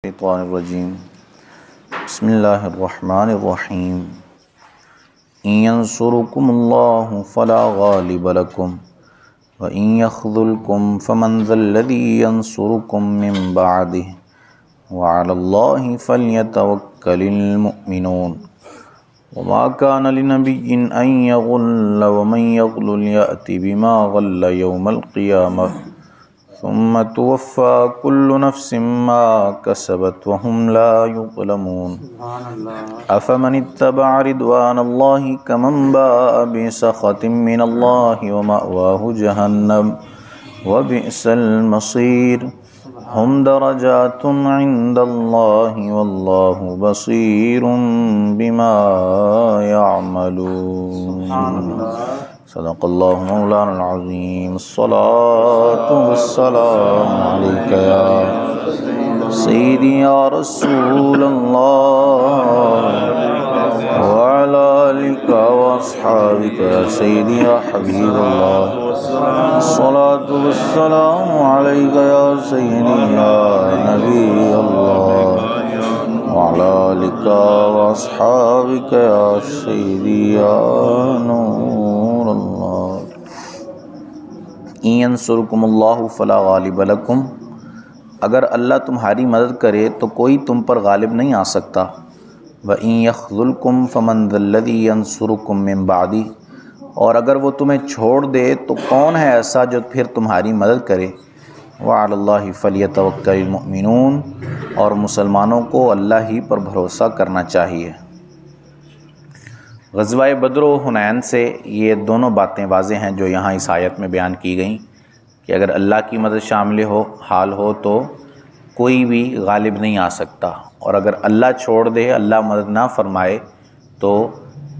الشیطان الرجیم بسم اللہ الرحمن الرحیم ان ینصرکم اللہ فلا غالب لکم وان یخذلکم فمن ذا الذی ینصرکم من بعدہ وعلی اللہ فلیتوکل المؤمنون وما كان لنبی ان یغل ومن یغل یأت بما غل یوم القیامہ ثم توفى كل نفس ما كسبت وهم لا يظلمون أفمن اتبع رضوان الله كمن باء بسخط من الله ومأواه جهنم وبئس المصير هم درجات عند الله والله بصير بما يعملون صدق اللہ مولانا العظیم الصلاة والسلام علیکہ یا سیدی یا رسول اللہ وعلی آلک واصحابک یا سیدی یا حبیب اللہ الصلاة والسلام علیکہ یا سیدی یا نبی اللہ وعلی آلک واصحابک یا سیدی یا نور اللہ ان ینصرکم اللہ فلا غالب لکم، اگر اللہ تمہاری مدد کرے تو کوئی تم پر غالب نہیں آ سکتا، وَإِن يَخْذُلْكُمْ فَمَنْ ذَا الَّذِي يَنْصُرُكُمْ مِنْ بَعْدِهِ، اور اگر وہ تمہیں چھوڑ دے تو کون ہے ایسا جو پھر تمہاری مدد کرے، وَعَلَى اللَّهِ فَلْيَتَوَكَّلِ الْمُؤْمِنُونَ، اور مسلمانوں کو اللہ ہی پر بھروسہ کرنا چاہیے۔ غزوہ بدر و حنین سے یہ دونوں باتیں واضح ہیں جو یہاں اس آیت میں بیان کی گئیں کہ اگر اللہ کی مدد شامل حال ہو تو کوئی بھی غالب نہیں آ سکتا، اور اگر اللہ چھوڑ دے، اللہ مدد نہ فرمائے تو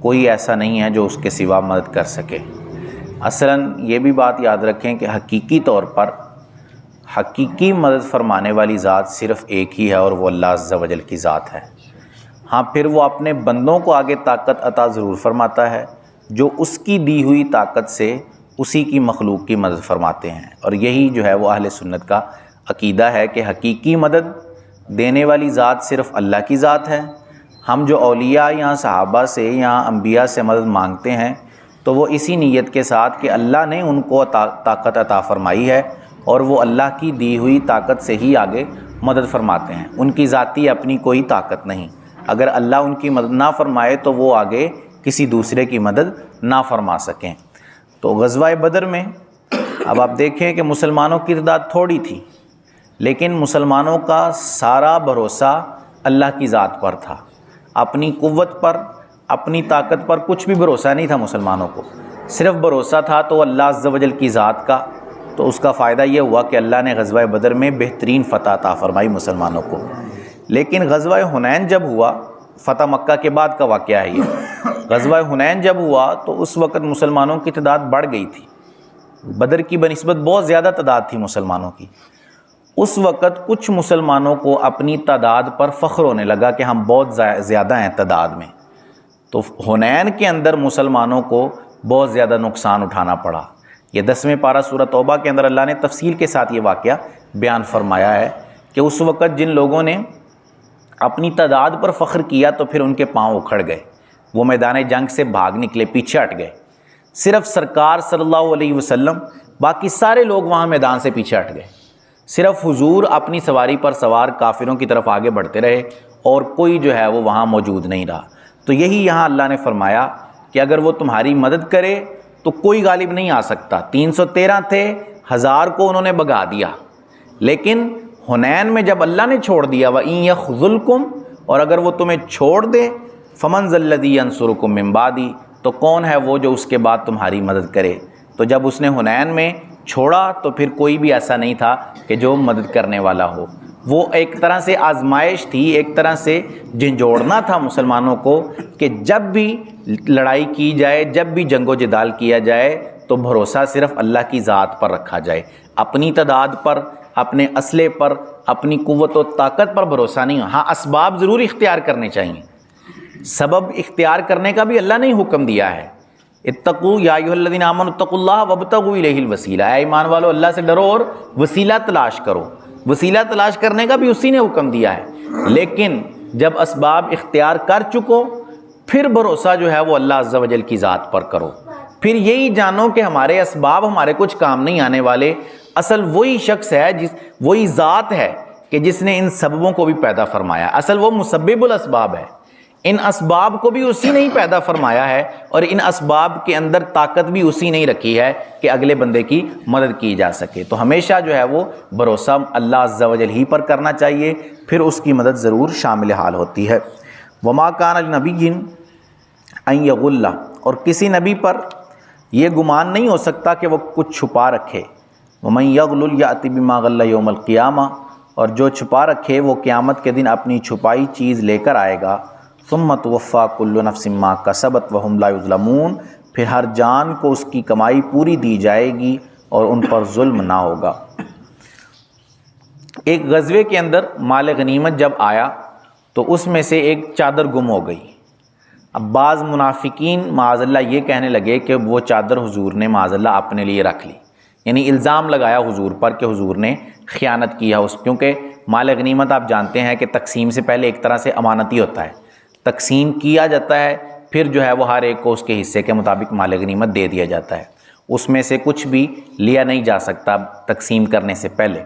کوئی ایسا نہیں ہے جو اس کے سوا مدد کر سکے۔ اصلاً یہ بھی بات یاد رکھیں کہ حقیقی طور پر حقیقی مدد فرمانے والی ذات صرف ایک ہی ہے، اور وہ اللہ عز و جل کی ذات ہے۔ ہاں پھر وہ اپنے بندوں کو آگے طاقت عطا ضرور فرماتا ہے جو اس کی دی ہوئی طاقت سے اسی کی مخلوق کی مدد فرماتے ہیں، اور یہی جو ہے وہ اہل سنت کا عقیدہ ہے کہ حقیقی مدد دینے والی ذات صرف اللہ کی ذات ہے۔ ہم جو اولیاء یا صحابہ سے یا انبیاء سے مدد مانگتے ہیں تو وہ اسی نیت کے ساتھ کہ اللہ نے ان کو طاقت عطا فرمائی ہے اور وہ اللہ کی دی ہوئی طاقت سے ہی آگے مدد فرماتے ہیں، ان کی ذاتی اپنی کوئی طاقت نہیں۔ اگر اللہ ان کی مدد نہ فرمائے تو وہ آگے کسی دوسرے کی مدد نہ فرما سکیں۔ تو غزوہ بدر میں اب آپ دیکھیں کہ مسلمانوں کی تعداد تھوڑی تھی، لیکن مسلمانوں کا سارا بھروسہ اللہ کی ذات پر تھا، اپنی قوت پر، اپنی طاقت پر کچھ بھی بھروسہ نہیں تھا مسلمانوں کو، صرف بھروسہ تھا تو اللہ عز و جل کی ذات کا۔ تو اس کا فائدہ یہ ہوا کہ اللہ نے غزوہ بدر میں بہترین فتح عطا فرمائی مسلمانوں کو۔ لیکن غزوہ حنین جب ہوا، فتح مکہ کے بعد کا واقعہ ہے یہ، غزوہ حنین جب ہوا تو اس وقت مسلمانوں کی تعداد بڑھ گئی تھی، بدر کی بنسبت بہت زیادہ تعداد تھی مسلمانوں کی۔ اس وقت کچھ مسلمانوں کو اپنی تعداد پر فخر ہونے لگا کہ ہم بہت زیادہ ہیں تعداد میں، تو حنین کے اندر مسلمانوں کو بہت زیادہ نقصان اٹھانا پڑا۔ یہ 10ویں پارہ سورہ توبہ کے اندر اللہ نے تفصیل کے ساتھ یہ واقعہ بیان فرمایا ہے کہ اس وقت جن لوگوں نے اپنی تعداد پر فخر کیا تو پھر ان کے پاؤں اکھڑ گئے، وہ میدان جنگ سے بھاگ نکلے، پیچھے ہٹ گئے۔ صرف سرکار صلی اللہ علیہ وسلم، باقی سارے لوگ وہاں میدان سے پیچھے ہٹ گئے، صرف حضور اپنی سواری پر سوار کافروں کی طرف آگے بڑھتے رہے اور کوئی جو ہے وہ وہاں موجود نہیں رہا۔ تو یہی یہاں اللہ نے فرمایا کہ اگر وہ تمہاری مدد کرے تو کوئی غالب نہیں آ سکتا۔ 313 تھے، 1000 کو انہوں نے بھگا دیا، لیکن حنین میں جب اللہ نے چھوڑ دیا وَإِن يَخْذُلْكُمْ، اور اگر وہ تمہیں چھوڑ دے فَمَنْ ذَا الَّذِي يَنْصُرُكُمْ مِنْ بَعْدِهِ، تو کون ہے وہ جو اس کے بعد تمہاری مدد کرے۔ تو جب اس نے حنین میں چھوڑا تو پھر کوئی بھی ایسا نہیں تھا کہ جو مدد کرنے والا ہو۔ وہ ایک طرح سے آزمائش تھی، ایک طرح سے جھنجھوڑنا تھا مسلمانوں کو کہ جب بھی لڑائی کی جائے، جب بھی جنگ و جدال کیا جائے تو بھروسہ صرف اللہ کی ذات پر رکھا جائے، اپنی تعداد پر، اپنے اسلحے پر، اپنی قوت و طاقت پر بھروسہ نہیں۔ ہاں اسباب ضرور اختیار کرنے چاہیے، سبب اختیار کرنے کا بھی اللہ نے حکم دیا ہے۔ اتقوا یا ایھا الذین آمنوا اتقوا اللہ وابتغوا الیہ الوسیلہ، اے ایمان والو اللہ سے ڈرو اور وسیلہ تلاش کرو۔ وسیلہ تلاش کرنے کا بھی اسی نے حکم دیا ہے لیکن جب اسباب اختیار کر چکو پھر بھروسہ جو ہے وہ اللہ عز و جل کی ذات پر کرو. پھر یہی جانو کہ ہمارے اسباب ہمارے کچھ کام نہیں آنے والے. اصل وہی شخص ہے وہی ذات ہے کہ جس نے ان سببوں کو بھی پیدا فرمایا. اصل وہ مسبب الاسباب ہے. ان اسباب کو بھی اسی نے ہی پیدا فرمایا ہے اور ان اسباب کے اندر طاقت بھی اسی نے ہی رکھی ہے کہ اگلے بندے کی مدد کی جا سکے. تو ہمیشہ جو ہے وہ بھروسہ اللہ عز و جل ہی پر کرنا چاہیے, پھر اس کی مدد ضرور شامل حال ہوتی ہے. وما کان لنبی ان یغل, اور کسی نبی پر یہ گمان نہیں ہو سکتا کہ وہ کچھ چھپا رکھے. ومن یغل یأتی بما غل یوم القیامہ, اور جو چھپا رکھے وہ قیامت کے دن اپنی چھپائی چیز لے کر آئے گا. ثم توفی کل نفس ما کسبت وہم لا یظلمون, پھر ہر جان کو اس کی کمائی پوری دی جائے گی اور ان پر ظلم نہ ہوگا. ایک غزوے کے اندر مال غنیمت جب آیا تو اس میں سے ایک چادر گم ہو گئی. اب بعض منافقین معاذ اللہ یہ کہنے لگے کہ وہ چادر حضور نے معاذ اللہ اپنے لیے رکھ لی, یعنی الزام لگایا حضور پر کہ حضور نے خیانت کیا کیونکہ مال غنیمت آپ جانتے ہیں کہ تقسیم سے پہلے ایک طرح سے امانتی ہوتا ہے, تقسیم کیا جاتا ہے, پھر جو ہے وہ ہر ایک کو اس کے حصے کے مطابق مال غنیمت دے دیا جاتا ہے, اس میں سے کچھ بھی لیا نہیں جا سکتا تقسیم کرنے سے پہلے.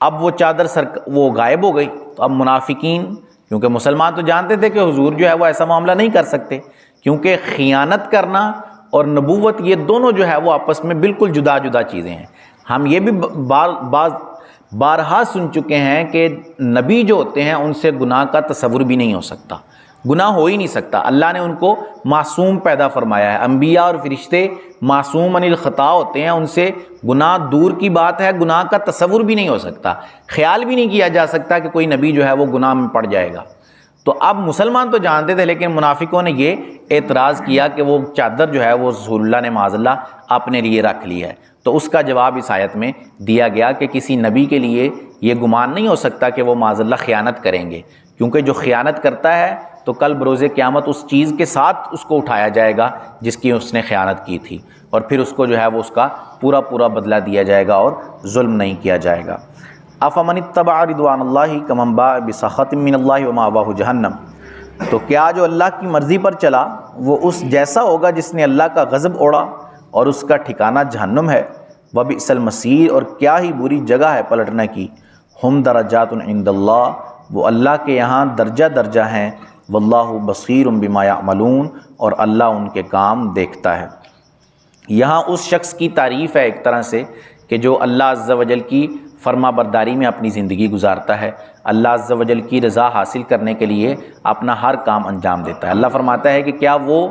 اب وہ چادر وہ غائب ہو گئی, تو اب منافقین, کیونکہ مسلمان تو جانتے تھے کہ حضور جو ہے وہ ایسا معاملہ نہیں کر سکتے, کیونکہ خیانت کرنا اور نبوت یہ دونوں جو ہے وہ آپس میں بالکل جدا جدا چیزیں ہیں. ہم یہ بھی بارہا سن چکے ہیں کہ نبی جو ہوتے ہیں ان سے گناہ کا تصور بھی نہیں ہو سکتا, گناہ ہو ہی نہیں سکتا. اللہ نے ان کو معصوم پیدا فرمایا ہے. انبیاء اور فرشتے معصوم عن الخطا ہوتے ہیں, ان سے گناہ دور کی بات ہے, گناہ کا تصور بھی نہیں ہو سکتا, خیال بھی نہیں کیا جا سکتا کہ کوئی نبی جو ہے وہ گناہ میں پڑ جائے گا. تو اب مسلمان تو جانتے تھے, لیکن منافقوں نے یہ اعتراض کیا کہ وہ چادر جو ہے وہ رسول اللہ نے معاذ اللہ اپنے لیے رکھ لی ہے. تو اس کا جواب اس آیت میں دیا گیا کہ کسی نبی کے لیے یہ گمان نہیں ہو سکتا کہ وہ معاذ اللہ خیانت کریں گے, کیونکہ جو خیانت کرتا ہے تو کل بروز قیامت اس چیز کے ساتھ اس کو اٹھایا جائے گا جس کی اس نے خیانت کی تھی, اور پھر اس کو جو ہے وہ اس کا پورا بدلہ دیا جائے گا اور ظلم نہیں کیا جائے گا. افمن اتبع رضوان اللہ کمن باء بسخط من اللہ ومأواہ جہنم, تو کیا جو اللہ کی مرضی پر چلا وہ اس جیسا ہوگا جس نے اللہ کا غضب اوڑا اور اس کا ٹھکانہ جہنم ہے. وبئس المصیر, اور کیا ہی بری جگہ ہے پلٹنے کی. ہم درجات عند اللہ, وہ اللہ کے یہاں درجہ درجہ ہیں. واللہ بصیر بما یعملون, اور اللہ ان کے کام دیکھتا ہے. یہاں اس شخص کی تعریف ہے ایک طرح سے کہ جو اللہ عز و جل کی فرما برداری میں اپنی زندگی گزارتا ہے, اللہ عز و جل کی رضا حاصل کرنے کے لیے اپنا ہر کام انجام دیتا ہے. اللہ فرماتا ہے کہ کیا وہ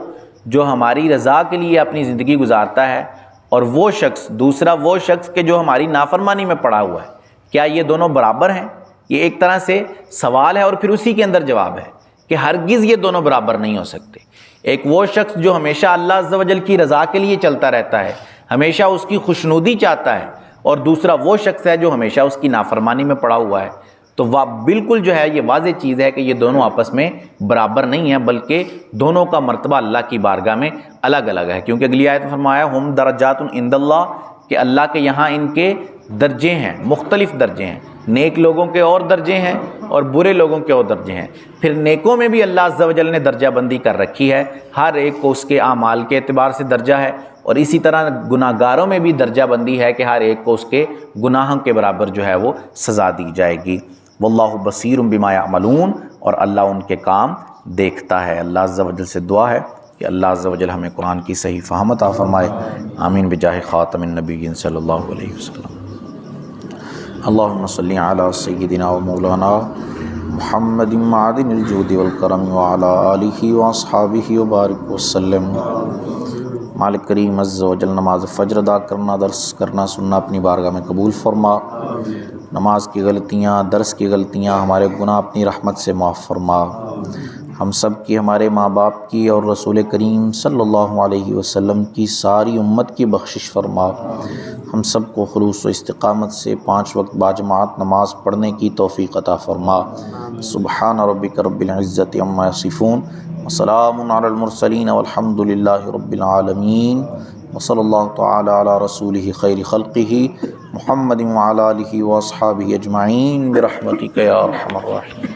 جو ہماری رضا کے لیے اپنی زندگی گزارتا ہے اور وہ شخص دوسرا وہ شخص کہ جو ہماری نافرمانی میں پڑا ہوا ہے, کیا یہ دونوں برابر ہیں؟ یہ ایک طرح سے سوال ہے اور پھر اسی کے اندر جواب ہے کہ ہرگز یہ دونوں برابر نہیں ہو سکتے. ایک وہ شخص جو ہمیشہ اللہ عز و جل کی رضا کے لیے چلتا رہتا ہے, ہمیشہ اس کی خوشنودی چاہتا ہے, اور دوسرا وہ شخص ہے جو ہمیشہ اس کی نافرمانی میں پڑا ہوا ہے. تو وہ بالکل جو ہے یہ واضح چیز ہے کہ یہ دونوں آپس میں برابر نہیں ہیں, بلکہ دونوں کا مرتبہ اللہ کی بارگاہ میں الگ الگ ہے. کیونکہ اگلی آیت میں فرمایا ہم درجات عند اللہ, کہ اللہ کے یہاں ان کے درجے ہیں, مختلف درجے ہیں. نیک لوگوں کے اور درجے ہیں اور برے لوگوں کے اور درجے ہیں. پھر نیکوں میں بھی اللہ عز و جل نے درجہ بندی کر رکھی ہے, ہر ایک کو اس کے اعمال کے اعتبار سے درجہ ہے, اور اسی طرح گناہ گاروں میں بھی درجہ بندی ہے کہ ہر ایک کو اس کے گناہوں کے برابر جو ہے وہ سزا دی جائے گی. واللہ بصیر بما یعملون, اور اللہ ان کے کام دیکھتا ہے. اللہ عز و جل سے دعا ہے کہ اللہ عز و جل ہمیں قرآن کی صحیح فہم عطا فرمائے. آمین بجاہ خاتم النبیین صلی اللہ علیہ وسلم. اللہم صلی علی سیدنا و مولانا محمد معدن الجود والکرم وعلی آلہ واصحابہ وبارک وسلم. مالک کریم عز و جل نماز فجر ادا کرنا, درس کرنا, سننا اپنی بارگاہ میں قبول فرما. نماز کی غلطیاں, درس کی غلطیاں, ہمارے گناہ اپنی رحمت سے معاف فرما. ہم سب کی, ہمارے ماں باپ کی اور رسول کریم صلی اللہ علیہ وسلم کی ساری امت کی بخشش فرما. ہم سب کو خلوص و استقامت سے 5 وقت باجماعت نماز پڑھنے کی توفیق عطا فرما. سبحان ربک رب العزت عما یصفون وسلام علی المرسلین والحمد للہ رب العالمین. وصلی اللہ تعالی علی رسولہ خیر خلقہ محمد وعلی آلہ واصحابہ اجمعین برحمتک یا ارحم الراحمین.